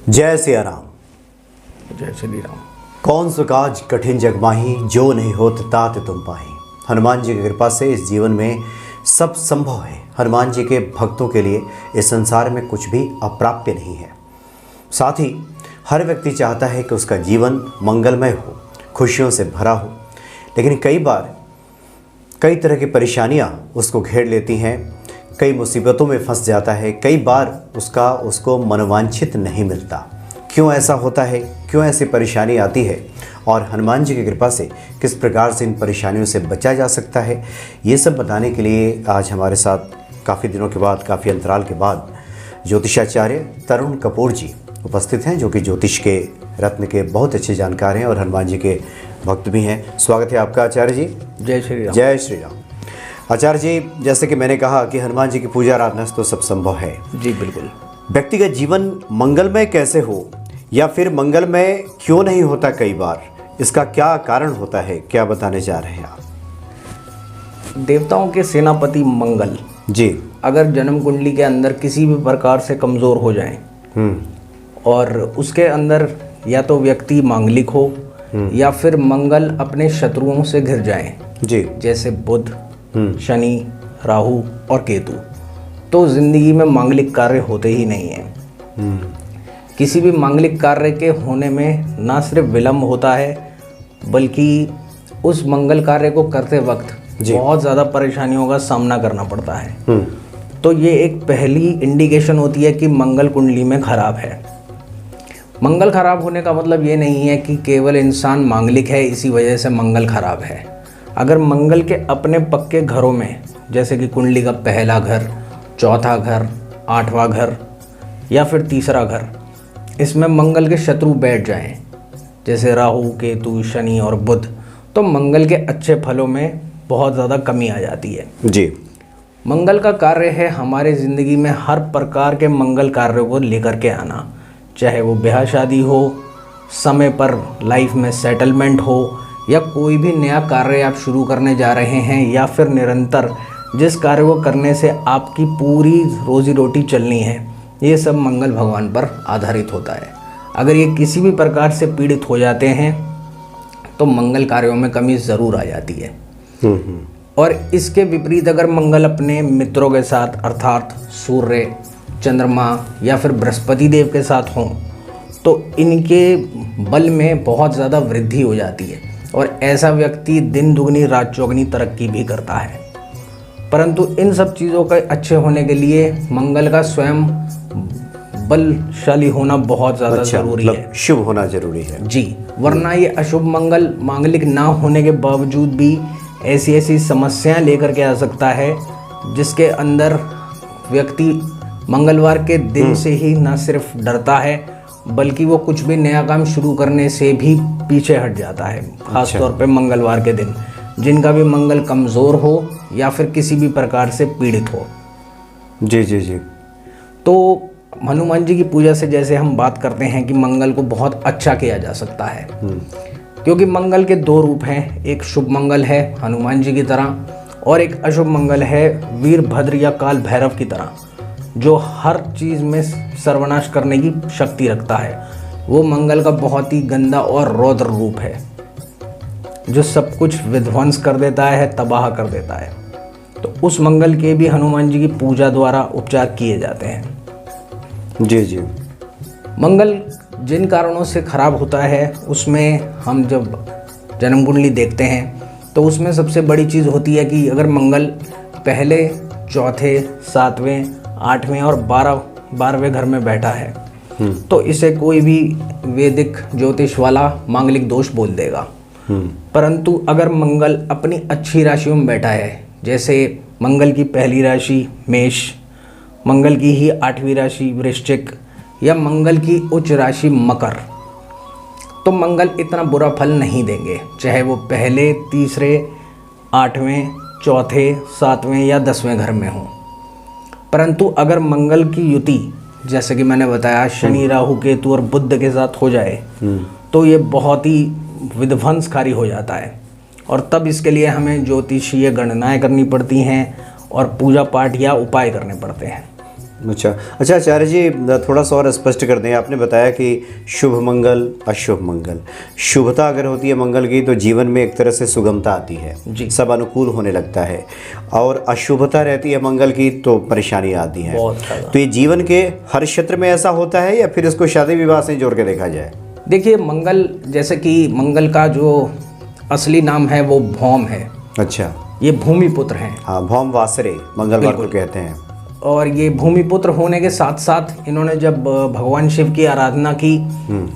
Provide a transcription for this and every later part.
जय सिया राम। जय श्री राम। कौन सो काज कठिन जग माही, जो नहीं होत तात तुम पाही। हनुमान जी की कृपा से इस जीवन में सब संभव है। हनुमान जी के भक्तों के लिए इस संसार में कुछ भी अप्राप्य नहीं है। साथ ही हर व्यक्ति चाहता है कि उसका जीवन मंगलमय हो, खुशियों से भरा हो, लेकिन कई बार कई तरह की परेशानियां उसको घेर लेती हैं, कई मुसीबतों में फंस जाता है, कई बार उसको मनोवांछित नहीं मिलता। क्यों ऐसा होता है, क्यों ऐसी परेशानी आती है और हनुमान जी की कृपा से किस प्रकार से इन परेशानियों से बचा जा सकता है, ये सब बताने के लिए आज हमारे साथ काफ़ी दिनों के बाद, काफ़ी अंतराल के बाद ज्योतिषाचार्य तरुण कपूर जी उपस्थित हैं, जो कि ज्योतिष के रत्न के बहुत अच्छे जानकार हैं और हनुमान जी के भक्त भी हैं। स्वागत है आपका आचार्य जी। जय श्री राम। जय श्री राम। आचार्य जी, जैसे कि मैंने कहा कि हनुमान जी की पूजा आराधना से तो सब संभव है। जी बिल्कुल। व्यक्तिगत जीवन मंगलमय कैसे हो या फिर मंगलमय क्यों नहीं होता, कई बार इसका क्या कारण होता है, क्या बताने जा रहे हैं आप? देवताओं के सेनापति मंगल जी अगर जन्म कुंडली के अंदर किसी भी प्रकार से कमज़ोर हो जाए और उसके अंदर या तो व्यक्ति मांगलिक हो या फिर मंगल अपने शत्रुओं से घिर जाए, जी, जैसे बुध, शनि, राहु और केतु, तो जिंदगी में मांगलिक कार्य होते ही नहीं हैं। किसी भी मांगलिक कार्य के होने में ना सिर्फ विलंब होता है, बल्कि उस मंगल कार्य को करते वक्त बहुत ज़्यादा परेशानियों का सामना करना पड़ता है। तो ये एक पहली इंडिकेशन होती है कि मंगल कुंडली में खराब है। मंगल खराब होने का मतलब ये नहीं है कि केवल इंसान मांगलिक है इसी वजह से मंगल खराब है। अगर मंगल के अपने पक्के घरों में, जैसे कि कुंडली का पहला घर, चौथा घर, 8वां घर या फिर तीसरा घर, इसमें मंगल के शत्रु बैठ जाएं, जैसे राहु, केतु, शनि और बुध, तो मंगल के अच्छे फलों में बहुत ज़्यादा कमी आ जाती है। जी। मंगल का कार्य है हमारे ज़िंदगी में हर प्रकार के मंगल कार्यों को लेकर के आना, चाहे वो ब्याह शादी हो, समय पर लाइफ में सेटलमेंट हो, या कोई भी नया कार्य आप शुरू करने जा रहे हैं, या फिर निरंतर जिस कार्य को करने से आपकी पूरी रोजी रोटी चलनी है, ये सब मंगल भगवान पर आधारित होता है। अगर ये किसी भी प्रकार से पीड़ित हो जाते हैं तो मंगल कार्यों में कमी ज़रूर आ जाती है। और इसके विपरीत अगर मंगल अपने मित्रों के साथ अर्थात सूर्य, चंद्रमा या फिर बृहस्पति देव के साथ हों तो इनके बल में बहुत ज़्यादा वृद्धि हो जाती है और ऐसा व्यक्ति दिन दुगनी रात चौगनी तरक्की भी करता है। परंतु इन सब चीज़ों के अच्छे होने के लिए मंगल का स्वयं बलशाली होना बहुत ज़्यादा ज़रूरी है, शुभ होना जरूरी है। जी, वरना ये अशुभ मंगल मांगलिक ना होने के बावजूद भी ऐसी ऐसी समस्याएं लेकर के आ सकता है जिसके अंदर व्यक्ति मंगलवार के दिन से ही ना सिर्फ डरता है, बल्कि वो कुछ भी नया काम शुरू करने से भी पीछे हट जाता है। खास तौर पे मंगलवार के दिन जिनका भी मंगल कमज़ोर हो या फिर किसी भी प्रकार से पीड़ित हो। जी जी जी। तो हनुमान जी की पूजा से जैसे हम बात करते हैं कि मंगल को बहुत अच्छा किया जा सकता है, क्योंकि मंगल के दो रूप हैं। एक शुभ मंगल है हनुमान जी की तरह और एक अशुभ मंगल है वीरभद्र या काल भैरव की तरह, जो हर चीज़ में सर्वनाश करने की शक्ति रखता है। वो मंगल का बहुत ही गंदा और रौद्र रूप है जो सब कुछ विध्वंस कर देता है, तबाह कर देता है। तो उस मंगल के भी हनुमान जी की पूजा द्वारा उपचार किए जाते हैं। जी जी। मंगल जिन कारणों से खराब होता है उसमें हम जब जन्म कुंडली देखते हैं तो उसमें सबसे बड़ी चीज़ होती है कि अगर मंगल पहले, चौथे, 7वें, 8वें और 12वें घर में बैठा है तो इसे कोई भी वैदिक ज्योतिष वाला मांगलिक दोष बोल देगा। परंतु अगर मंगल अपनी अच्छी राशियों में बैठा है, जैसे मंगल की पहली राशि मेष, मंगल की ही 8वीं राशि वृश्चिक या मंगल की उच्च राशि मकर, तो मंगल इतना बुरा फल नहीं देंगे, चाहे वो पहले, तीसरे, 8वें, चौथे, 7वें या 10वें घर में हो। परंतु अगर मंगल की युति, जैसे कि मैंने बताया, शनि, राहु, केतु और बुध के साथ हो जाए तो ये बहुत ही विध्वंसकारी हो जाता है और तब इसके लिए हमें ज्योतिषीय गणनाएं करनी पड़ती हैं और पूजा पाठ या उपाय करने पड़ते हैं। अच्छा अच्छा आचार्य जी, थोड़ा सा और स्पष्ट कर दें। आपने बताया कि शुभ मंगल, अशुभ मंगल। शुभता अगर होती है मंगल की तो जीवन में एक तरह से सुगमता आती है जी। सब अनुकूल होने लगता है, और अशुभता रहती है मंगल की तो परेशानी आती है। बहुत ज़्यादा। तो ये जीवन के हर क्षेत्र में ऐसा होता है या फिर इसको शादी विवाह से जोड़ के देखा जाए? देखिए, मंगल, जैसे कि मंगल का जो असली नाम है वो भौम है। अच्छा। ये भूमिपुत्र हैं। हाँ, भौम वासरे मंगलवार को कहते हैं। और ये भूमिपुत्र होने के साथ साथ इन्होंने जब भगवान शिव की आराधना की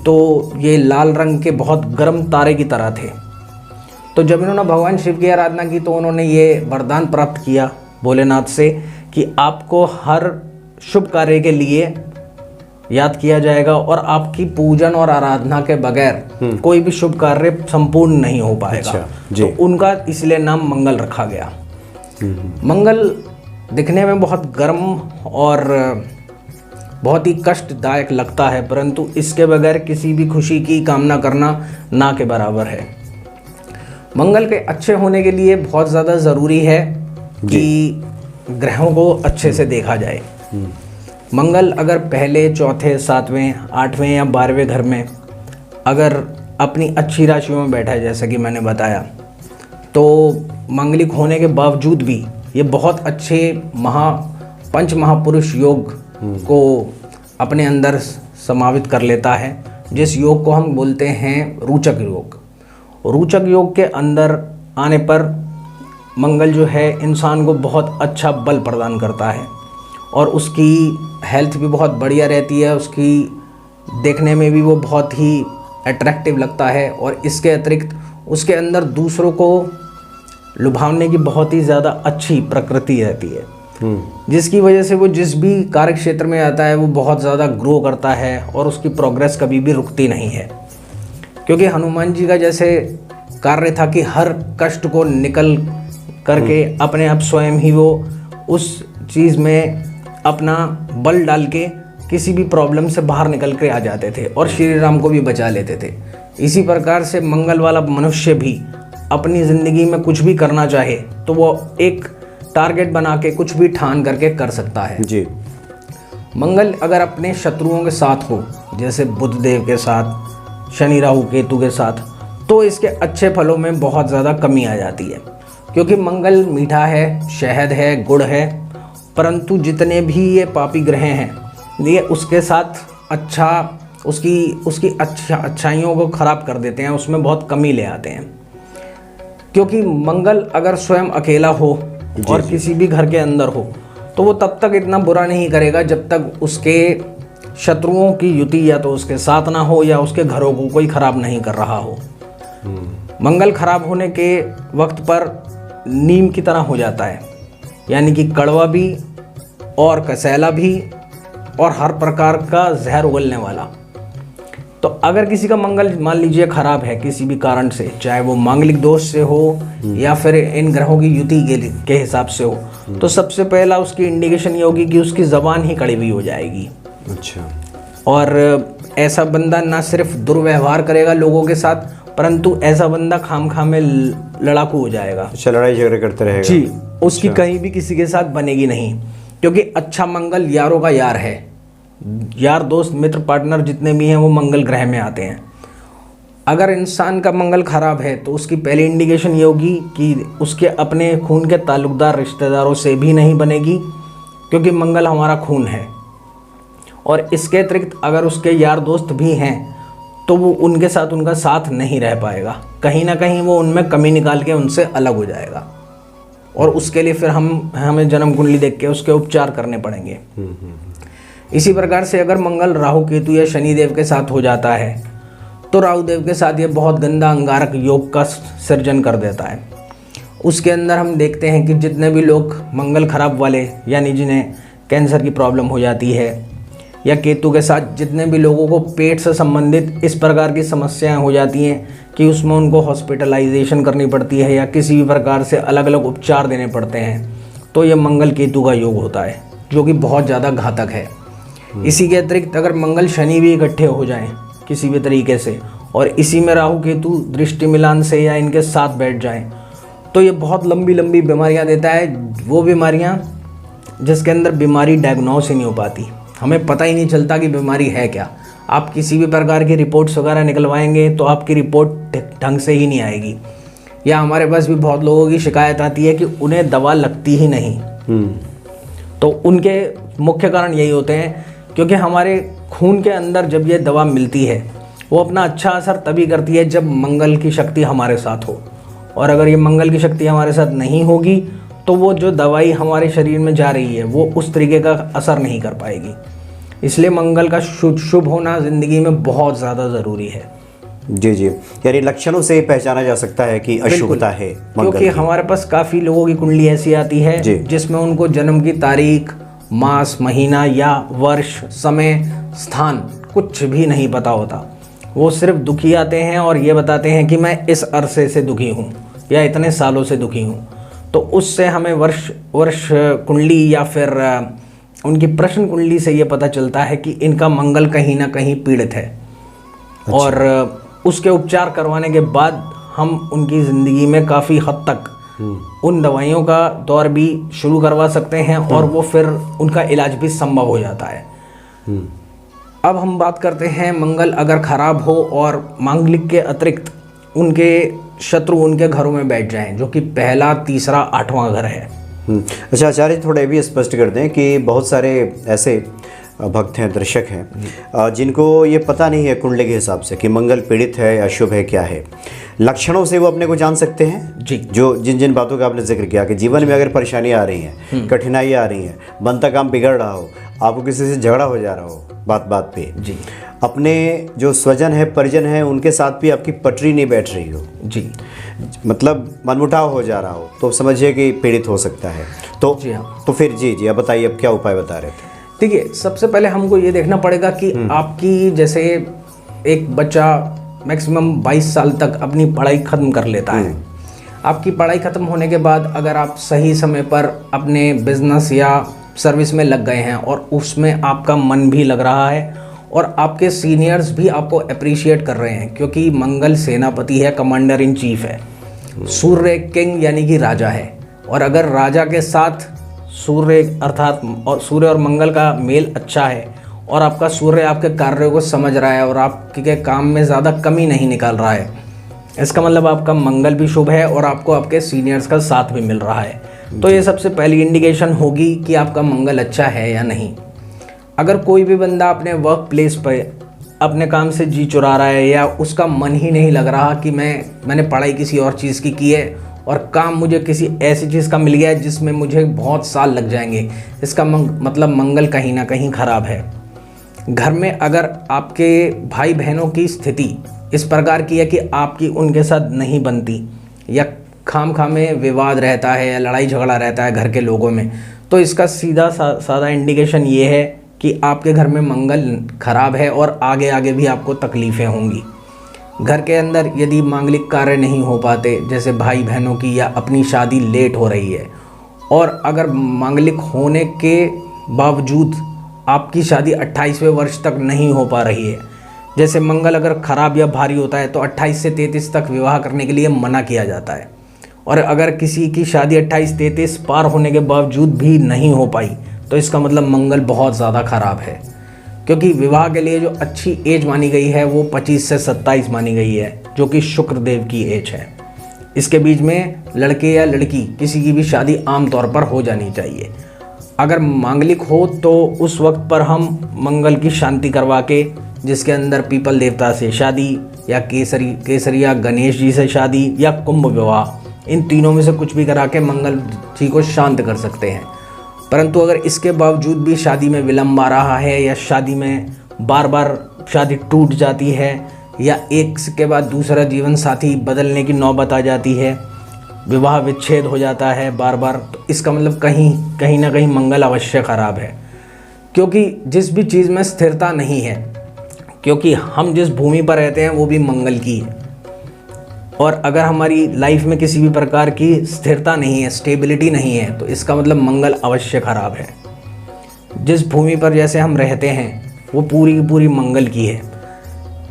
तो ये लाल रंग के बहुत गर्म तारे की तरह थे। तो जब इन्होंने भगवान शिव की आराधना की तो उन्होंने ये वरदान प्राप्त किया भोलेनाथ से कि आपको हर शुभ कार्य के लिए याद किया जाएगा और आपकी पूजन और आराधना के बगैर कोई भी शुभ कार्य संपूर्ण नहीं हो पाएगा। अच्छा, जी। तो उनका इसलिए नाम मंगल रखा गया। मंगल दिखने में बहुत गर्म और बहुत ही कष्टदायक लगता है, परंतु इसके बगैर किसी भी खुशी की कामना करना ना के बराबर है। मंगल के अच्छे होने के लिए बहुत ज़्यादा ज़रूरी है कि ग्रहों को अच्छे से देखा जाए। मंगल अगर पहले, चौथे, 7वें, 8वें या 12वें घर में अगर अपनी अच्छी राशियों में बैठा है, जैसा कि मैंने बताया, तो मांगलिक होने के बावजूद भी ये बहुत अच्छे पंच महापुरुष योग को अपने अंदर समावित कर लेता है, जिस योग को हम बोलते हैं रोचक योग। रोचक योग के अंदर आने पर मंगल जो है इंसान को बहुत अच्छा बल प्रदान करता है और उसकी हेल्थ भी बहुत बढ़िया रहती है, उसकी देखने में भी वो बहुत ही अट्रैक्टिव लगता है और इसके अतिरिक्त उसके अंदर दूसरों को लुभावने की बहुत ही ज़्यादा अच्छी प्रकृति रहती है, जिसकी वजह से वो जिस भी कार्य क्षेत्र में आता है वो बहुत ज़्यादा ग्रो करता है और उसकी प्रोग्रेस कभी भी रुकती नहीं है। क्योंकि हनुमान जी का जैसे कार्य था कि हर कष्ट को निकल करके अपने आप स्वयं ही वो उस चीज़ में अपना बल डाल के किसी भी प्रॉब्लम से बाहर निकल के आ जाते थे और श्री राम को भी बचा लेते थे। इसी प्रकार से मंगल वाला मनुष्य भी अपनी ज़िंदगी में कुछ भी करना चाहे तो वो एक टारगेट बना के कुछ भी ठान करके कर सकता है जी। मंगल अगर अपने शत्रुओं के साथ हो, जैसे बुध देव के साथ, शनि राहु केतु के साथ, तो इसके अच्छे फलों में बहुत ज़्यादा कमी आ जाती है। क्योंकि मंगल मीठा है, शहद है, गुड़ है, परंतु जितने भी ये पापी ग्रह हैं ये उसके साथ उसकी अच्छाइयों को ख़राब कर देते हैं, उसमें बहुत कमी ले आते हैं। क्योंकि मंगल अगर स्वयं अकेला हो और किसी भी घर के अंदर हो तो वो तब तक इतना बुरा नहीं करेगा जब तक उसके शत्रुओं की युति या तो उसके साथ ना हो या उसके घरों को कोई ख़राब नहीं कर रहा हो। मंगल खराब होने के वक्त पर नीम की तरह हो जाता है, यानी कि कड़वा भी और कसैला भी और हर प्रकार का जहर उगलने वाला। तो अगर किसी का मंगल मान लीजिए खराब है किसी भी कारण से, चाहे वो मांगलिक दोष से हो या फिर इन ग्रहों की युति के हिसाब से हो, तो सबसे पहला उसकी इंडिकेशन ये होगी कि उसकी ज़बान ही कड़वी हो जाएगी। अच्छा। और ऐसा बंदा ना सिर्फ दुर्व्यवहार करेगा लोगों के साथ, परंतु ऐसा बंदा खाम में लड़ाकू हो जाएगा। अच्छा, लड़ाई झगड़े करते रहेगा जी। उसकी कहीं भी किसी के साथ बनेगी नहीं, क्योंकि अच्छा मंगल यारों का यार है। यार, दोस्त, मित्र, पार्टनर जितने भी हैं वो मंगल ग्रह में आते हैं। अगर इंसान का मंगल खराब है तो उसकी पहली इंडिकेशन ये होगी कि उसके अपने खून के ताल्लुकदार रिश्तेदारों से भी नहीं बनेगी, क्योंकि मंगल हमारा खून है। और इसके अतिरिक्त अगर उसके यार दोस्त भी हैं तो वो उनके साथ उनका साथ नहीं रह पाएगा, कहीं ना कहीं वो उनमें कमी निकाल के उनसे अलग हो जाएगा और उसके लिए फिर हमें जन्म कुंडली देख के उसके उपचार करने पड़ेंगे। इसी प्रकार से अगर मंगल राहु केतु या शनि देव के साथ हो जाता है तो राहु देव के साथ ये बहुत गंदा अंगारक योग का सृजन कर देता है। उसके अंदर हम देखते हैं कि जितने भी लोग मंगल खराब वाले, यानी जिन्हें कैंसर की प्रॉब्लम हो जाती है, या केतु के साथ जितने भी लोगों को पेट से संबंधित इस प्रकार की समस्याएं हो जाती हैं कि उसमें उनको हॉस्पिटलाइजेशन करनी पड़ती है या किसी भी प्रकार से अलग अलग उपचार देने पड़ते हैं, तो ये मंगल केतु का योग होता है, जो कि बहुत ज़्यादा घातक है। इसी के अतिरिक्त अगर मंगल शनि भी इकट्ठे हो जाएं किसी भी तरीके से और इसी में राहु केतु दृष्टि मिलान से या इनके साथ बैठ जाएं, तो ये बहुत लंबी लंबी बीमारियां देता है। वो बीमारियां जिसके अंदर बीमारी डायग्नोस ही नहीं हो पाती, हमें पता ही नहीं चलता कि बीमारी है क्या। आप किसी भी प्रकार की रिपोर्ट्स वगैरह निकलवाएंगे तो आपकी रिपोर्ट ढंग से ही नहीं आएगी। या हमारे पास भी बहुत लोगों की शिकायत आती है कि उन्हें दवा लगती ही नहीं। तो उनके मुख्य कारण यही होते हैं क्योंकि हमारे खून के अंदर जब ये दवा मिलती है वो अपना अच्छा असर तभी करती है जब मंगल की शक्ति हमारे साथ हो, और अगर ये मंगल की शक्ति हमारे साथ नहीं होगी तो वो जो दवाई हमारे शरीर में जा रही है वो उस तरीके का असर नहीं कर पाएगी। इसलिए मंगल का शुभ होना ज़िंदगी में बहुत ज़्यादा ज़रूरी है। जी जी, यानी लक्षणों से पहचाना जा सकता है कि अशुभता है मंगल क्योंकि हमारे पास काफ़ी लोगों की कुंडली ऐसी आती है जिसमें उनको जन्म की तारीख, मास, महीना या वर्ष, समय, स्थान कुछ भी नहीं पता होता। वो सिर्फ दुखी आते हैं और ये बताते हैं कि मैं इस अरसे से दुखी हूँ या इतने सालों से दुखी हूँ। तो उससे हमें वर्ष कुंडली या फिर उनकी प्रश्न कुंडली से ये पता चलता है कि इनका मंगल कहीं ना कहीं पीड़ित है। अच्छा। और उसके उपचार करवाने के बाद हम उनकी ज़िंदगी में काफ़ी हद तक उन दवाइयों का दौर भी शुरू करवा सकते हैं और वो फिर उनका इलाज भी संभव हो जाता है। अब हम बात करते हैं मंगल अगर खराब हो और मांगलिक के अतिरिक्त उनके शत्रु उनके घरों में बैठ जाएं, जो कि पहला, तीसरा, 8वां घर है। अच्छा आचार्य, थोड़ा भी स्पष्ट कर दें कि बहुत सारे ऐसे भक्त हैं, दर्शक हैं जिनको ये पता नहीं है कुंडली के हिसाब से कि मंगल पीड़ित है या शुभ है, क्या है। लक्षणों से वो अपने को जान सकते हैं जी। जो जिन बातों का आपने जिक्र किया कि जीवन में अगर परेशानी आ रही है, कठिनाई आ रही है, बनता काम बिगड़ रहा हो, आपको किसी से झगड़ा हो जा रहा हो बात पे जी, अपने जो स्वजन है, परिजन है, उनके साथ भी आपकी पटरी नहीं बैठ रही हो जी, मतलब मनमुटाव हो जा रहा हो, तो समझिए कि पीड़ित हो सकता है। तो जी हाँ। तो फिर जी अब बताइए, अब क्या उपाय बता रहे थे? देखिए, सबसे पहले हमको ये देखना पड़ेगा कि आपकी, जैसे एक बच्चा मैक्सिमम 22 साल तक अपनी पढ़ाई ख़त्म कर लेता है। आपकी पढ़ाई ख़त्म होने के बाद अगर आप सही समय पर अपने बिजनेस या सर्विस में लग गए हैं और उसमें आपका मन भी लग रहा है और आपके सीनियर्स भी आपको अप्रिशिएट कर रहे हैं, क्योंकि मंगल सेनापति है, कमांडर इन चीफ है, सूर्य किंग यानी कि राजा है। और अगर राजा के साथ सूर्य अर्थात और सूर्य और मंगल का मेल अच्छा है और आपका सूर्य आपके कार्यों को समझ रहा है और आपके काम में ज़्यादा कमी नहीं निकाल रहा है, इसका मतलब आपका मंगल भी शुभ है और आपको आपके सीनियर्स का साथ भी मिल रहा है। तो ये सबसे पहली इंडिकेशन होगी कि आपका मंगल अच्छा है या नहीं। अगर कोई भी बंदा अपने वर्क प्लेस पर अपने काम से जी चुरा रहा है या उसका मन ही नहीं लग रहा कि मैंने पढ़ाई किसी और चीज़ की है और काम मुझे किसी ऐसी चीज़ का मिल गया है जिसमें मुझे बहुत साल लग जाएंगे, इसका मतलब मंगल कहीं ना कहीं ख़राब है। घर में अगर आपके भाई बहनों की स्थिति इस प्रकार की है कि आपकी उनके साथ नहीं बनती या खाम में विवाद रहता है या लड़ाई झगड़ा रहता है घर के लोगों में, तो इसका सीधा सादा इंडिकेशन ये है कि आपके घर में मंगल खराब है और आगे भी आपको तकलीफ़ें होंगी। घर के अंदर यदि मांगलिक कार्य नहीं हो पाते, जैसे भाई बहनों की या अपनी शादी लेट हो रही है, और अगर मांगलिक होने के बावजूद आपकी शादी 28वें वर्ष तक नहीं हो पा रही है, जैसे मंगल अगर ख़राब या भारी होता है तो 28 से 33 तक विवाह करने के लिए मना किया जाता है। और अगर किसी की शादी 28-33 पार होने के बावजूद भी नहीं हो पाई तो इसका मतलब मंगल बहुत ज़्यादा ख़राब है, क्योंकि विवाह के लिए जो अच्छी एज मानी गई है वो 25 से 27 मानी गई है, जो कि शुक्र देव की एज है। इसके बीच में लड़के या लड़की किसी की भी शादी आम तौर पर हो जानी चाहिए। अगर मांगलिक हो तो उस वक्त पर हम मंगल की शांति करवा के, जिसके अंदर पीपल देवता से शादी या केसरी या गणेश जी से शादी या कुंभ विवाह, इन तीनों में से कुछ भी करा के मंगल जी को शांत कर सकते हैं। परंतु अगर इसके बावजूद भी शादी में विलम्ब आ रहा है या शादी में बार बार शादी टूट जाती है या एक के बाद दूसरा जीवन साथी बदलने की नौबत आ जाती है, विवाह विच्छेद हो जाता है बार बार, तो इसका मतलब कहीं ना कहीं मंगल अवश्य ख़राब है। क्योंकि जिस भी चीज़ में स्थिरता नहीं है, क्योंकि हम जिस भूमि पर रहते हैं वो भी मंगल की है, और अगर हमारी लाइफ में किसी भी प्रकार की स्थिरता नहीं है, स्टेबिलिटी नहीं है, तो इसका मतलब मंगल अवश्य ख़राब है। जिस भूमि पर जैसे हम रहते हैं वो पूरी की पूरी मंगल की है।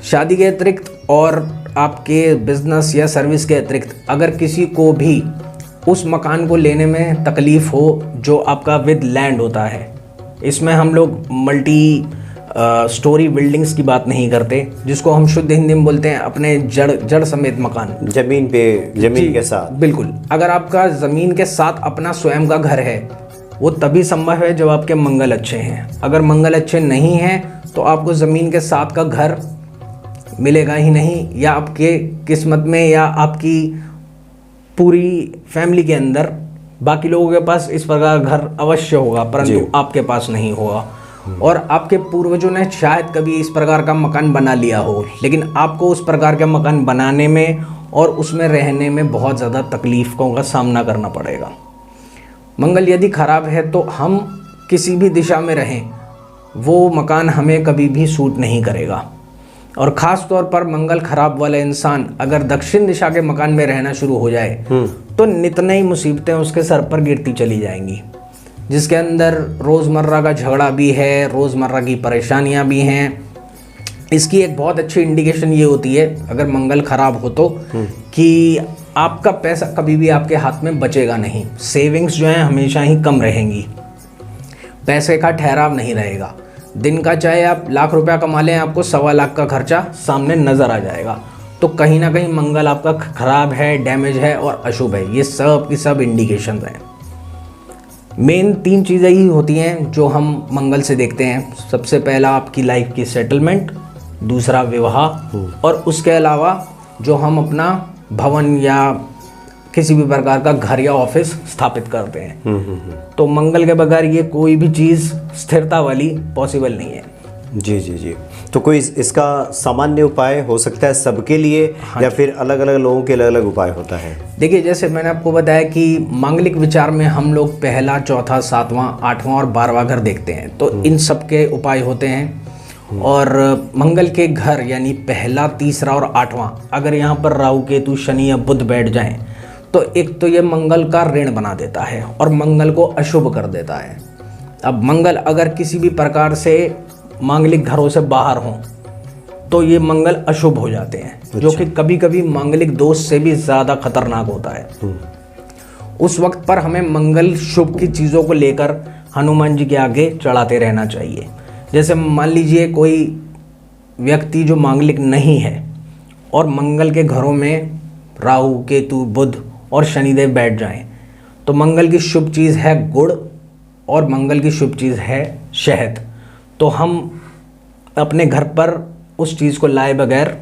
शादी के अतिरिक्त और आपके बिजनेस या सर्विस के अतिरिक्त अगर किसी को भी उस मकान को लेने में तकलीफ़ हो जो आपका विद लैंड होता है। इसमें हम लोग मल्टी स्टोरी बिल्डिंग्स की बात नहीं करते, जिसको हम शुद्ध हिंदी में बोलते हैं अपने जड़ समेत मकान, जमीन के साथ। बिल्कुल। अगर आपका ज़मीन के साथ अपना स्वयं का घर है, वो तभी संभव है जब आपके मंगल अच्छे हैं। अगर मंगल अच्छे नहीं हैं तो आपको ज़मीन के साथ का घर मिलेगा ही नहीं, या आपके किस्मत में या आपकी पूरी फैमिली के अंदर बाकी लोगों के पास इस प्रकार का घर अवश्य होगा, परंतु आपके पास नहीं होगा। और आपके पूर्वजों ने शायद कभी इस प्रकार का मकान बना लिया हो, लेकिन आपको उस प्रकार का मकान बनाने में और उसमें रहने में बहुत ज़्यादा तकलीफ़ों का सामना करना पड़ेगा। मंगल यदि खराब है तो हम किसी भी दिशा में रहें, वो मकान हमें कभी भी सूट नहीं करेगा। और ख़ास तौर पर मंगल खराब वाला इंसान अगर दक्षिण दिशा के मकान में रहना शुरू हो जाए तो नित नई मुसीबतें उसके सर पर गिरती चली जाएंगी, जिसके अंदर रोज़मर्रा का झगड़ा भी है, रोज़मर्रा की परेशानियां भी हैं। इसकी एक बहुत अच्छी इंडिकेशन ये होती है अगर मंगल खराब हो तो कि आपका पैसा कभी भी आपके हाथ में बचेगा नहीं। सेविंग्स जो हैं हमेशा ही कम रहेंगी, पैसे का ठहराव नहीं रहेगा। दिन का चाहे आप लाख रुपया कमा लें, आपको 1.25 लाख का खर्चा सामने नज़र आ जाएगा। तो कहीं ना कहीं मंगल आपका खराब है, डैमेज है और अशुभ है। ये सब की सब इंडिकेशन हैं। मेन 3 चीज़ें ही होती हैं जो हम मंगल से देखते हैं। सबसे पहला आपकी लाइफ की सेटलमेंट, दूसरा विवाह, और उसके अलावा जो हम अपना भवन या किसी भी प्रकार का घर या ऑफिस स्थापित करते हैं। तो मंगल के बगैर ये कोई भी चीज़ स्थिरता वाली पॉसिबल नहीं है। जी। तो कोई इसका सामान्य उपाय हो सकता है सबके लिए, या फिर अलग अलग लोगों के अलग अलग उपाय होता है? देखिए, जैसे मैंने आपको बताया कि मांगलिक विचार में हम लोग पहला, चौथा, 7वां, 8वां और 12वां घर देखते हैं, तो इन सब के उपाय होते हैं। और मंगल के घर यानी पहला, तीसरा और 8वां अगर यहाँ पर राहु, केतु, शनि या बुध बैठ जाएं तो एक तो ये मंगल का ऋण बना देता है और मंगल को अशुभ कर देता है। अब मंगल अगर किसी भी प्रकार से मांगलिक घरों से बाहर हों तो ये मंगल अशुभ हो जाते हैं, जो कि कभी कभी मांगलिक दोष से भी ज़्यादा खतरनाक होता है। उस वक्त पर हमें मंगल शुभ की चीज़ों को लेकर हनुमान जी के आगे चढ़ाते रहना चाहिए। जैसे मान लीजिए कोई व्यक्ति जो मांगलिक नहीं है और मंगल के घरों में राहु, केतु, बुध और शनिदेव बैठ जाएं, तो मंगल की शुभ चीज़ है गुड़ और मंगल की शुभ चीज़ है शहद। तो हम अपने घर पर उस चीज़ को लाए बगैर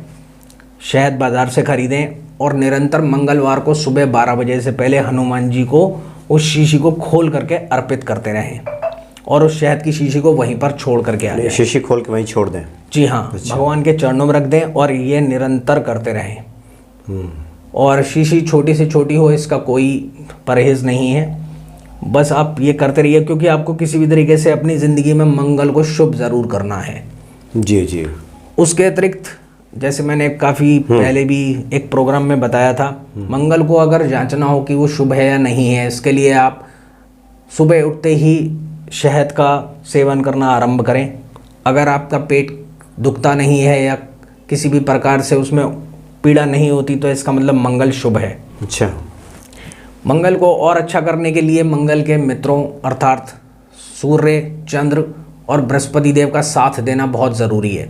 शहद बाज़ार से ख़रीदें और निरंतर मंगलवार को सुबह 12 बजे से पहले हनुमान जी को उस शीशी को खोल करके अर्पित करते रहें और उस शहद की शीशी को वहीं पर छोड़ करके आ जाएं। शीशी खोल के वहीं छोड़ दें? जी हाँ, भगवान के चरणों में रख दें और ये निरंतर करते रहें। और शीशी छोटी से छोटी हो, इसका कोई परहेज़ नहीं है, बस आप ये करते रहिए, क्योंकि आपको किसी भी तरीके से अपनी ज़िंदगी में मंगल को शुभ ज़रूर करना है। जी। उसके अतिरिक्त जैसे मैंने काफ़ी पहले भी एक प्रोग्राम में बताया था, मंगल को अगर जांचना हो कि वो शुभ है या नहीं है, इसके लिए आप सुबह उठते ही शहद का सेवन करना आरंभ करें। अगर आपका पेट दुखता नहीं है या किसी भी प्रकार से उसमें पीड़ा नहीं होती तो इसका मतलब मंगल शुभ है। अच्छा। मंगल को और अच्छा करने के लिए मंगल के मित्रों अर्थात सूर्य, चंद्र और बृहस्पति देव का साथ देना बहुत ज़रूरी है।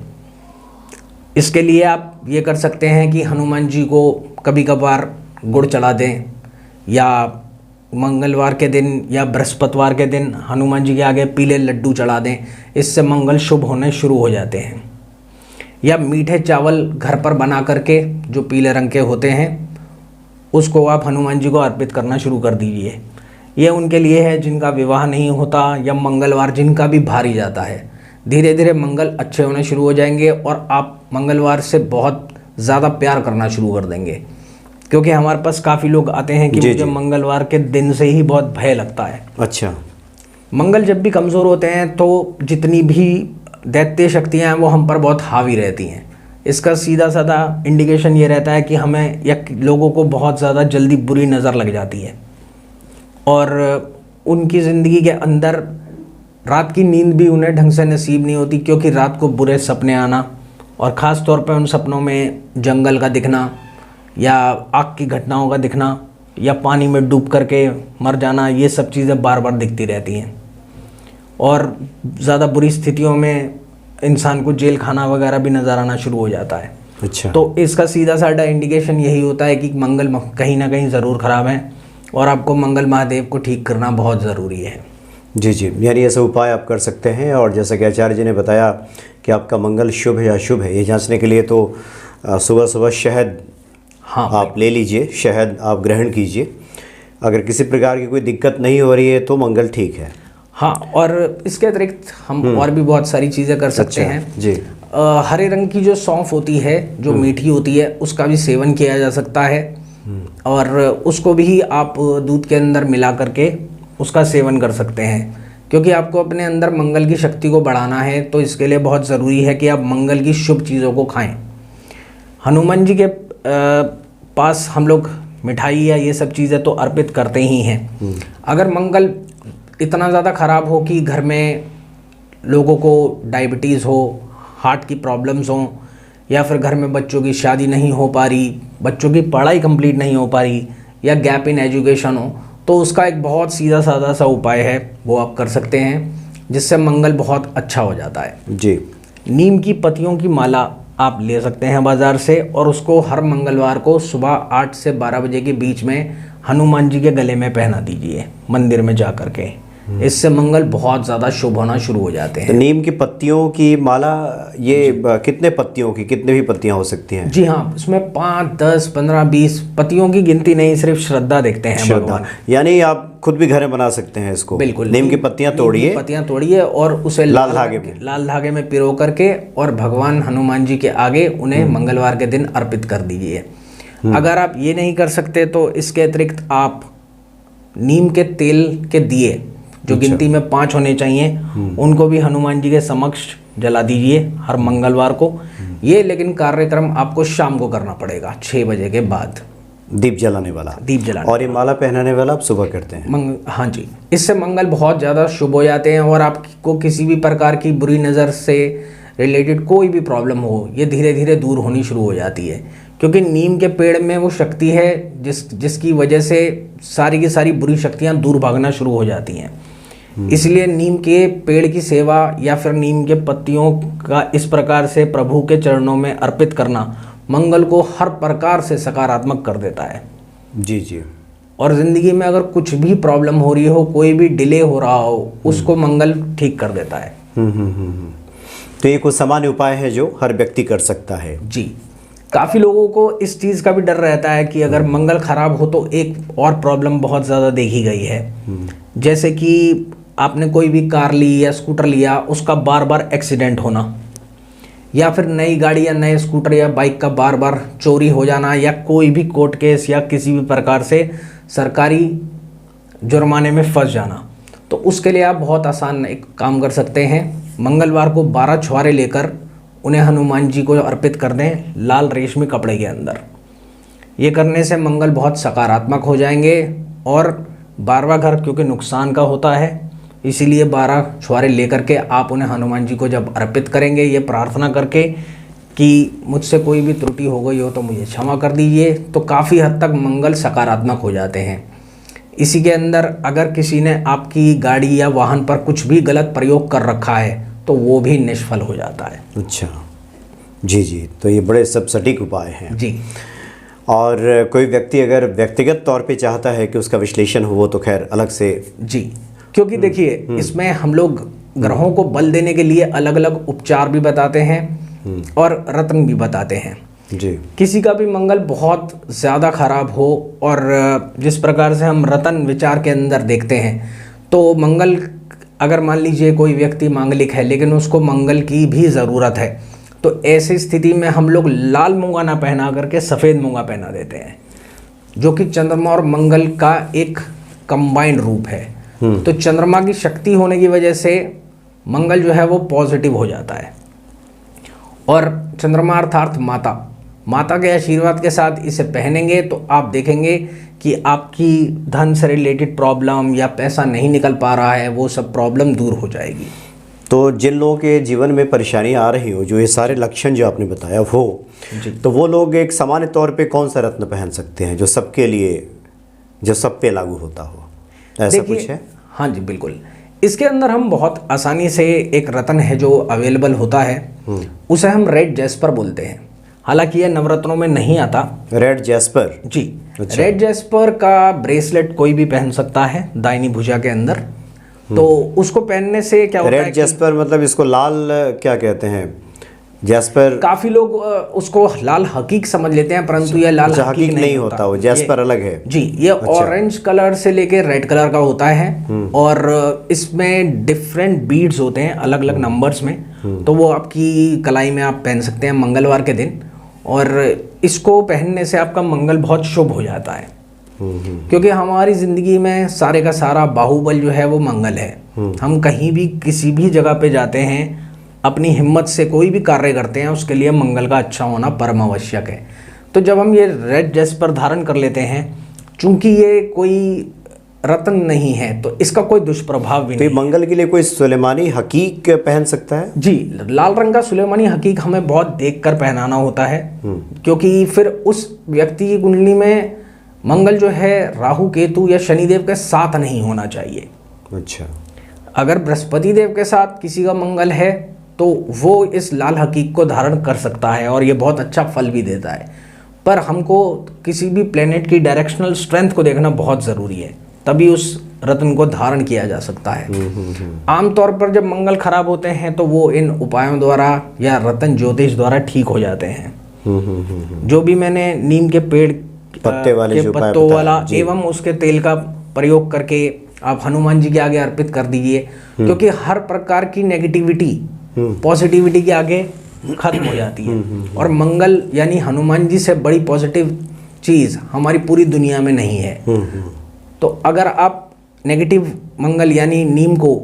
इसके लिए आप ये कर सकते हैं कि हनुमान जी को कभी कभार गुड़ चढ़ा दें, या मंगलवार के दिन या बृहस्पतिवार के दिन हनुमान जी के आगे पीले लड्डू चढ़ा दें। इससे मंगल शुभ होने शुरू हो जाते हैं। या मीठे चावल घर पर बना करके जो पीले रंग के होते हैं उसको आप हनुमान जी को अर्पित करना शुरू कर दीजिए। ये उनके लिए है जिनका विवाह नहीं होता या मंगलवार जिनका भी भारी जाता है। धीरे धीरे मंगल अच्छे होने शुरू हो जाएंगे और आप मंगलवार से बहुत ज़्यादा प्यार करना शुरू कर देंगे, क्योंकि हमारे पास काफ़ी लोग आते हैं कि मुझे मंगलवार के दिन से ही बहुत भय लगता है। अच्छा। मंगल जब भी कमज़ोर होते हैं तो जितनी भी दैत्य शक्तियाँ हैं वो हम पर बहुत हावी रहती हैं। इसका सीधा साधा इंडिकेशन ये रहता है कि हमें या लोगों को बहुत ज़्यादा जल्दी बुरी नज़र लग जाती है और उनकी ज़िंदगी के अंदर रात की नींद भी उन्हें ढंग से नसीब नहीं होती, क्योंकि रात को बुरे सपने आना और ख़ास तौर पर उन सपनों में जंगल का दिखना या आग की घटनाओं का दिखना या पानी में डूब करके मर जाना, ये सब चीज़ें बार बार दिखती रहती हैं। और ज़्यादा बुरी स्थितियों में इंसान को जेल खाना वगैरह भी नज़र आना शुरू हो जाता है। अच्छा। तो इसका सीधा साधा इंडिकेशन यही होता है कि मंगल कहीं ना कहीं ज़रूर ख़राब है और आपको मंगल महादेव को ठीक करना बहुत ज़रूरी है। जी जी, यानी ऐसे उपाय आप कर सकते हैं। और जैसा कि आचार्य जी ने बताया कि आपका मंगल शुभ है या अशुभ है, ये जांचने के लिए तो सुबह सुबह शहद आप ले लीजिए, शहद आप ग्रहण कीजिए। अगर किसी प्रकार की कोई दिक्कत नहीं हो रही है तो मंगल ठीक है। हाँ, और इसके अतिरिक्त हम और भी बहुत सारी चीज़ें कर सकते हैं जी। हरे रंग की जो सौंफ होती है, जो मीठी होती है, उसका भी सेवन किया जा सकता है और उसको भी आप दूध के अंदर मिला करके उसका सेवन कर सकते हैं, क्योंकि आपको अपने अंदर मंगल की शक्ति को बढ़ाना है। तो इसके लिए बहुत ज़रूरी है कि आप मंगल की शुभ चीज़ों को खाएं। हनुमान जी के पास हम लोग मिठाई या ये सब चीज़ें तो अर्पित करते ही हैं। अगर मंगल इतना ज़्यादा ख़राब हो कि घर में लोगों को डायबिटीज़ हो, हार्ट की प्रॉब्लम्स हों, या फिर घर में बच्चों की शादी नहीं हो पा रही, बच्चों की पढ़ाई कंप्लीट नहीं हो पा रही, या गैप इन एजुकेशन हो, तो उसका एक बहुत सीधा साधा सा उपाय है, वो आप कर सकते हैं, जिससे मंगल बहुत अच्छा हो जाता है। जी। नीम की पत्तियों की माला आप ले सकते हैं बाज़ार से और उसको हर मंगलवार को सुबह 8 से 12 बजे के बीच में हनुमान जी के गले में पहना दीजिए मंदिर में जा कर के। इससे मंगल बहुत ज़्यादा शुभ होना शुरू हो जाते हैं। तो नीम की पत्तियों की माला, ये कितने पत्तियों की, कितने भी पत्तियां हो सकती हैं? जी हाँ, इसमें 5, 10, 15, 20 पत्तियों की गिनती नहीं, सिर्फ श्रद्धा देखते हैं भगवान। यानी आप खुद भी घर में बना सकते हैं इसको। बिल्कुल। नीम की पत्तियां तोड़िए और उसे लाल धागे में पिरो करके और भगवान हनुमान जी के आगे उन्हें मंगलवार के दिन अर्पित कर दीजिए। अगर आप ये नहीं कर सकते तो इसके अतिरिक्त आप नीम के तेल के दिए, जो गिनती में 5 होने चाहिए, उनको भी हनुमान जी के समक्ष जला दीजिए हर मंगलवार को। ये लेकिन कार्यक्रम आपको शाम को करना पड़ेगा 6 बजे के बाद। दीप जलाने वाला। और ये माला पहनाने वाला आप सुबह करते हैं? हाँ जी। इससे मंगल बहुत ज़्यादा शुभ हो जाते हैं और आपको किसी भी प्रकार की बुरी नज़र से रिलेटेड कोई भी प्रॉब्लम हो, ये धीरे धीरे दूर होनी शुरू हो जाती है, क्योंकि नीम के पेड़ में वो शक्ति है जिसकी वजह से सारी की सारी बुरी शक्तियाँ दूर भागना शुरू हो जाती हैं। इसलिए नीम के पेड़ की सेवा या फिर नीम के पत्तियों का इस प्रकार से प्रभु के चरणों में अर्पित करना मंगल को हर प्रकार से सकारात्मक कर देता है। जी जी। और ज़िंदगी में अगर कुछ भी प्रॉब्लम हो रही हो, कोई भी डिले हो रहा हो, उसको मंगल ठीक कर देता है। तो ये कुछ सामान्य उपाय है जो हर व्यक्ति कर सकता है। जी। काफ़ी लोगों को इस चीज़ का भी डर रहता है कि अगर मंगल खराब हो तो एक और प्रॉब्लम बहुत ज़्यादा देखी गई है, जैसे कि आपने कोई भी कार ली या स्कूटर लिया, उसका बार बार एक्सीडेंट होना, या फिर नई गाड़ी या नए स्कूटर या बाइक का बार बार चोरी हो जाना, या कोई भी कोर्ट केस या किसी भी प्रकार से सरकारी जुर्माने में फंस जाना। तो उसके लिए आप बहुत आसान एक काम कर सकते हैं। मंगलवार को 12 छुहारे लेकर उन्हें हनुमान जी को अर्पित कर दें लाल रेशमी कपड़े के अंदर। ये करने से मंगल बहुत सकारात्मक हो जाएंगे। और 12वां घर क्योंकि नुकसान का होता है, इसीलिए 12 छुहारे लेकर के आप उन्हें हनुमान जी को जब अर्पित करेंगे, ये प्रार्थना करके कि मुझसे कोई भी त्रुटि हो गई हो तो मुझे क्षमा कर दीजिए, तो काफ़ी हद तक मंगल सकारात्मक हो जाते हैं। इसी के अंदर अगर किसी ने आपकी गाड़ी या वाहन पर कुछ भी गलत प्रयोग कर रखा है तो वो भी निष्फल हो जाता है। अच्छा, जी जी। तो ये बड़े सब सटीक उपाय हैं। जी। और कोई व्यक्ति अगर व्यक्तिगत तौर पे चाहता है कि उसका विश्लेषण हो, वो तो खैर अलग से। जी, क्योंकि देखिए इसमें हम लोग ग्रहों को बल देने के लिए अलग अलग उपचार भी बताते हैं और रत्न भी बताते हैं। जी। किसी का भी मंगल बहुत ज़्यादा खराब हो और जिस प्रकार से हम रत्न विचार के अंदर देखते हैं, तो मंगल अगर मान लीजिए कोई व्यक्ति मांगलिक है लेकिन उसको मंगल की भी ज़रूरत है, तो ऐसी स्थिति में हम लोग लाल मूंगा ना पहना करके सफ़ेद मूंगा पहना देते हैं, जो कि चंद्रमा और मंगल का एक कंबाइंड रूप है। तो चंद्रमा की शक्ति होने की वजह से मंगल जो है वो पॉजिटिव हो जाता है। और चंद्रमा अर्थात माता के आशीर्वाद के साथ इसे पहनेंगे तो आप देखेंगे कि आपकी धन से रिलेटेड प्रॉब्लम या पैसा नहीं निकल पा रहा है, वो सब प्रॉब्लम दूर हो जाएगी। तो जिन लोगों के जीवन में परेशानी आ रही हो, जो ये सारे लक्षण जो आपने बताया वो, तो वो लोग एक सामान्य तौर पे कौन सा रत्न पहन सकते हैं जो सबके लिए जो सब पे लागू होता हो, ऐसा कुछ है? हाँ जी बिल्कुल। इसके अंदर हम बहुत आसानी से, एक रत्न है जो अवेलेबल होता है, उसे हम रेड जैस्पर बोलते हैं। हालांकि यह नवरत्नों में नहीं आता। Red jasper? जी। अच्छा। रेड जैस्पर का ब्रेसलेट कोई भी पहन सकता है दाहिनी भुजा के अंदर। तो उसको पहनने से क्या होता है? रेड जैस्पर मतलब इसको लाल क्या कहते हैं? जैस्पर काफी लोग उसको लाल हकीक समझ लेते हैं, परंतु यह लाल हकीक नहीं होता। वो जैस्पर अलग है जी। ये ऑरेंज कलर से लेके रेड कलर का होता है और इसमें डिफरेंट बीड्स होते हैं अलग अलग नंबर्स में। तो वो आपकी कलाई में आप पहन सकते हैं मंगलवार के दिन, और इसको पहनने से आपका मंगल बहुत शुभ हो जाता है। क्योंकि हमारी ज़िंदगी में सारे का सारा बाहुबल जो है वो मंगल है। हम कहीं भी किसी भी जगह पे जाते हैं, अपनी हिम्मत से कोई भी कार्य करते हैं, उसके लिए मंगल का अच्छा होना परम आवश्यक है। तो जब हम ये रेड जैस्पर धारण कर लेते हैं, चूंकि ये कोई रत्न नहीं है तो इसका कोई दुष्प्रभाव भी नहीं। मंगल के लिए कोई सुलेमानी हकीक पहन सकता है? जी। लाल रंग का सुलेमानी हकीक हमें बहुत देखकर पहनाना होता है, क्योंकि फिर उस व्यक्ति की कुंडली में मंगल जो है राहु केतु या शनिदेव के साथ नहीं होना चाहिए। अच्छा। अगर बृहस्पति देव के साथ किसी का मंगल है तो वो इस लाल हकीक को धारण कर सकता है और ये बहुत अच्छा फल भी देता है। पर हमको किसी भी प्लेनेट की डायरेक्शनल स्ट्रेंथ को देखना बहुत ज़रूरी है, तभी उस रत्न को धारण किया जा सकता है। आमतौर पर जब मंगल खराब होते हैं तो वो इन उपायों द्वारा या रत्न ज्योतिष द्वारा ठीक हो जाते हैं। जो भी मैंने नीम के पेड़ पत्ते वाले के पत्तों वाला एवं उसके तेल का प्रयोग करके आप हनुमान जी के आगे अर्पित कर दीजिए, क्योंकि हर प्रकार की नेगेटिविटी पॉजिटिविटी के आगे खत्म हो जाती है। और मंगल यानी हनुमान जी से बड़ी पॉजिटिव चीज़ हमारी पूरी दुनिया में नहीं है। तो अगर आप नेगेटिव मंगल यानी नीम को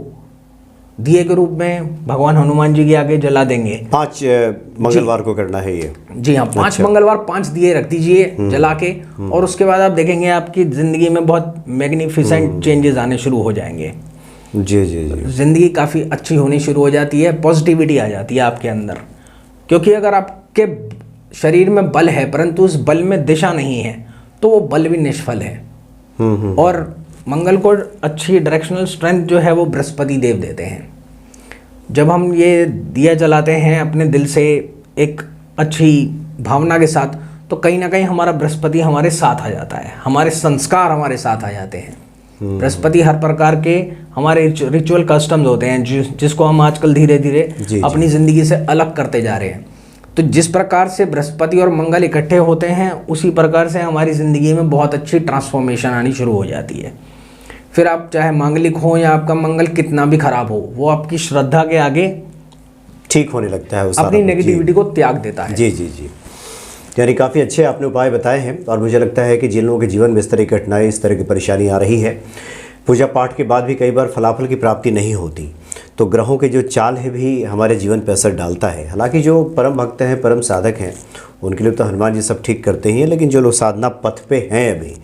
दिए के रूप में भगवान हनुमान जी के आगे जला देंगे, 5 मंगलवार को करना है ये? जी हाँ, 5 मंगलवार 5 दिए रख दीजिए जला के, और उसके बाद आप देखेंगे आपकी ज़िंदगी में बहुत मैग्निफिसेंट चेंजेस आने शुरू हो जाएंगे। जी जी जी। ज़िंदगी काफ़ी अच्छी होनी शुरू हो जाती है, पॉजिटिविटी आ जाती है आपके अंदर। क्योंकि अगर आपके शरीर में बल है परंतु उस बल में दिशा नहीं है तो वो बल भी निष्फल है। और मंगल को अच्छी डायरेक्शनल स्ट्रेंथ जो है वो बृहस्पति देव देते हैं। जब हम ये दिया जलाते हैं अपने दिल से एक अच्छी भावना के साथ, तो कहीं ना कहीं हमारा बृहस्पति हमारे साथ आ जाता है, हमारे संस्कार हमारे साथ आ जाते हैं। बृहस्पति हर प्रकार के हमारे रिचुअल कस्टम्स होते हैं जिसको हम आजकल धीरे धीरे अपनी ज़िंदगी से अलग करते जा रहे हैं। तो जिस प्रकार से बृहस्पति और मंगल इकट्ठे होते हैं, उसी प्रकार से हमारी ज़िंदगी में बहुत अच्छी ट्रांसफॉर्मेशन आनी शुरू हो जाती है। फिर आप चाहे मांगलिक हो या आपका मंगल कितना भी खराब हो, वो आपकी श्रद्धा के आगे ठीक होने लगता है, अपनी नेगेटिविटी को त्याग देता है। जी जी जी। यानी काफ़ी अच्छे आपने उपाय बताए हैं, और मुझे लगता है कि जिन लोगों के जीवन में इस तरह की कठिनाई, इस तरह की परेशानी आ रही है, पूजा पाठ के बाद भी कई बार फलाफल की प्राप्ति नहीं होती, तो ग्रहों के जो चाल है भी हमारे जीवन पर असर डालता है। हालांकि जो परम भक्त हैं, परम साधक हैं, उनके लिए तो हनुमान जी सब ठीक करते ही हैं, लेकिन जो लोग साधना पथ पे हैं अभी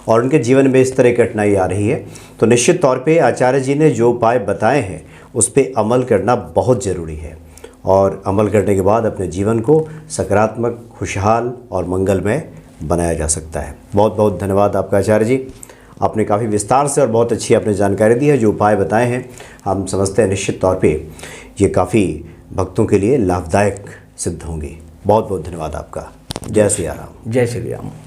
और उनके जीवन में इस तरह की कठिनाई आ रही है, तो निश्चित तौर पे आचार्य जी ने जो उपाय बताए हैं उस पर अमल करना बहुत ज़रूरी है, और अमल करने के बाद अपने जीवन को सकारात्मक, खुशहाल और मंगलमय बनाया जा सकता है। बहुत बहुत धन्यवाद आपका आचार्य जी, आपने काफ़ी विस्तार से और बहुत अच्छी आपने जानकारी दी है। जो उपाय बताए हैं हम समझते हैं निश्चित तौर पे ये काफ़ी भक्तों के लिए लाभदायक सिद्ध होंगे। बहुत बहुत धन्यवाद आपका। जय श्री राम। जय श्री राम।